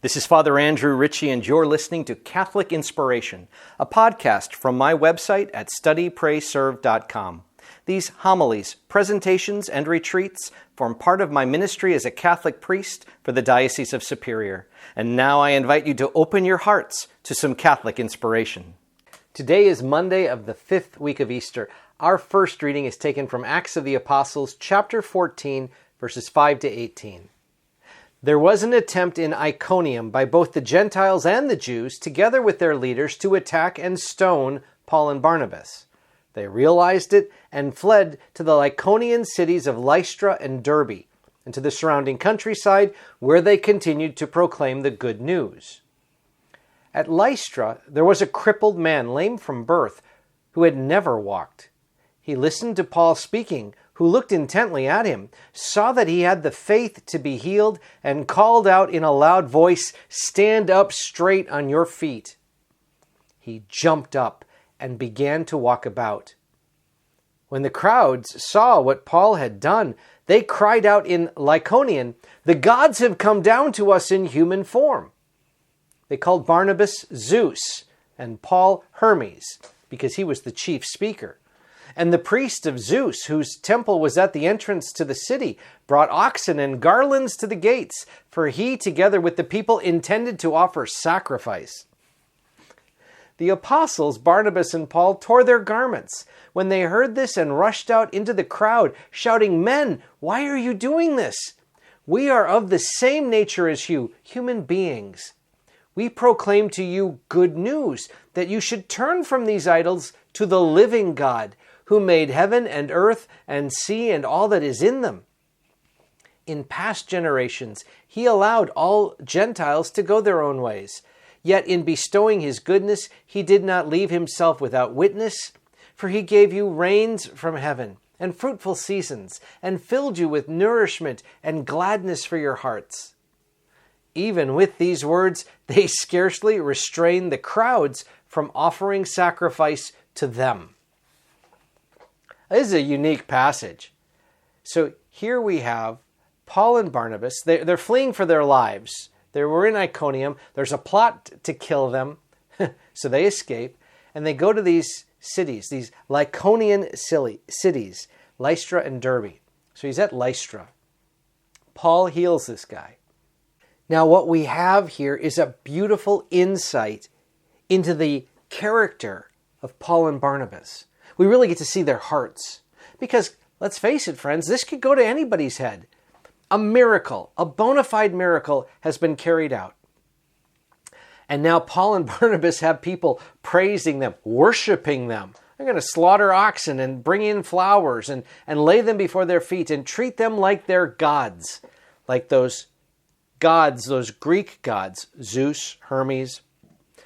This is Father Andrew Ritchie, and you're listening to Catholic Inspiration, a podcast from my website at studyprayserve.com. These homilies, presentations, and retreats form part of my ministry as a Catholic priest for the Diocese of Superior. And now I invite you to open your hearts to some Catholic inspiration. Today is Monday of the 5th week of Easter. Our first reading is taken from Acts of the Apostles, chapter 14, verses 5 to 18. There was an attempt in Iconium by both the Gentiles and the Jews, together with their leaders, to attack and stone Paul and Barnabas. They realized it and fled to the Lycaonian cities of Lystra and Derbe, and to the surrounding countryside, where they continued to proclaim the good news. At Lystra, there was a crippled man, lame from birth, who had never walked. He listened to Paul speaking, who looked intently at him, saw that he had the faith to be healed, and called out in a loud voice, "Stand up straight on your feet." He jumped up and began to walk about. When the crowds saw what Paul had done, they cried out in Lycaonian, "The gods have come down to us in human form." They called Barnabas Zeus and Paul Hermes, because he was the chief speaker. And the priest of Zeus, whose temple was at the entrance to the city, brought oxen and garlands to the gates, for he, together with the people, intended to offer sacrifice. The apostles, Barnabas and Paul, tore their garments when they heard this and rushed out into the crowd, shouting, "Men, why are you doing this? We are of the same nature as you, human beings. We proclaim to you good news, that you should turn from these idols to the living God, who made heaven and earth and sea and all that is in them. In past generations, he allowed all Gentiles to go their own ways. Yet in bestowing his goodness, he did not leave himself without witness, for he gave you rains from heaven and fruitful seasons, and filled you with nourishment and gladness for your hearts." Even with these words, they scarcely restrained the crowds from offering sacrifice to them. This is a unique passage. So here we have Paul and Barnabas. They're fleeing for their lives. They were in Iconium. There's a plot to kill them. So they escape. And they go to these cities, these Lycaonian cities, Lystra and Derbe. So he's at Lystra. Paul heals this guy. Now what we have here is a beautiful insight into the character of Paul and Barnabas. We really get to see their hearts. Because, let's face it, friends, this could go to anybody's head. A miracle, a bona fide miracle, has been carried out. And now Paul and Barnabas have people praising them, worshiping them. They're going to slaughter oxen and bring in flowers and lay them before their feet and treat them like they're gods. Like those gods, those Greek gods, Zeus, Hermes.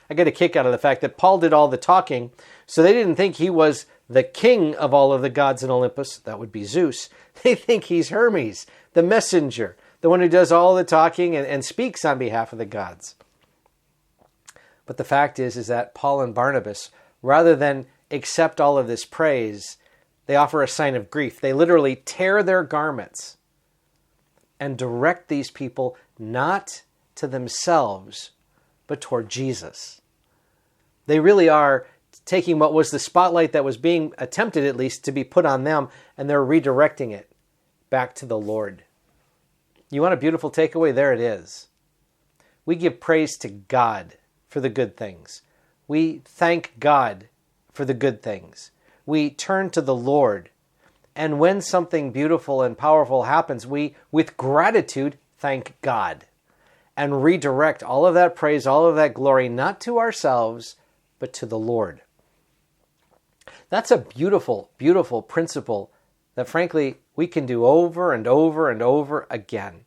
I get a kick out of the fact that Paul did all the talking, so they didn't think he was the king of all of the gods in Olympus. That would be Zeus. They think he's Hermes, the messenger, the one who does all the talking and speaks on behalf of the gods. But the fact is that Paul and Barnabas, rather than accept all of this praise, they offer a sign of grief. They literally tear their garments and direct these people not to themselves, but toward Jesus. They really are taking what was the spotlight that was being attempted, at least, to be put on them, and they're redirecting it back to the Lord. You want a beautiful takeaway? There it is. We give praise to God for the good things. We thank God for the good things. We turn to the Lord. And when something beautiful and powerful happens, we, with gratitude, thank God and redirect all of that praise, all of that glory, not to ourselves, but to the Lord. That's a beautiful, beautiful principle that, frankly, we can do over and over and over again.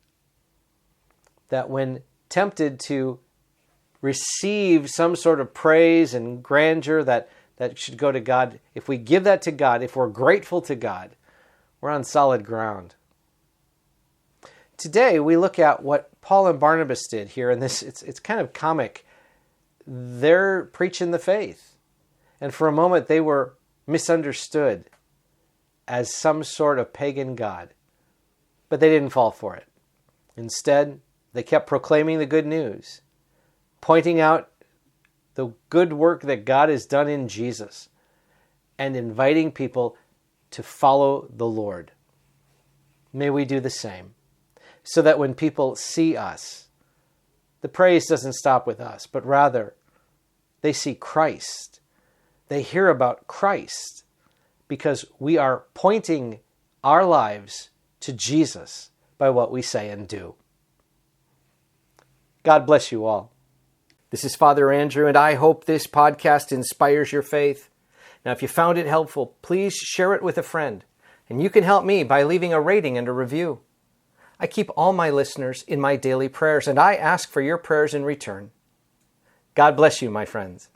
That when tempted to receive some sort of praise and grandeur that should go to God, if we give that to God, if we're grateful to God, we're on solid ground. Today, we look at what Paul and Barnabas did here, and it's kind of comic. They're preaching the faith. And for a moment, they were misunderstood as some sort of pagan god. But they didn't fall for it. Instead, They kept proclaiming the good news, pointing out the good work that God has done in Jesus, and inviting people to follow the Lord. May we do the same, so that when people see us, the praise doesn't stop with us, but rather they see Christ. They hear about Christ because we are pointing our lives to Jesus by what we say and do. God bless you all. This is Father Andrew, and I hope this podcast inspires your faith. Now, if you found it helpful, please share it with a friend. And you can help me by leaving a rating and a review. I keep all my listeners in my daily prayers, and I ask for your prayers in return. God bless you, my friends.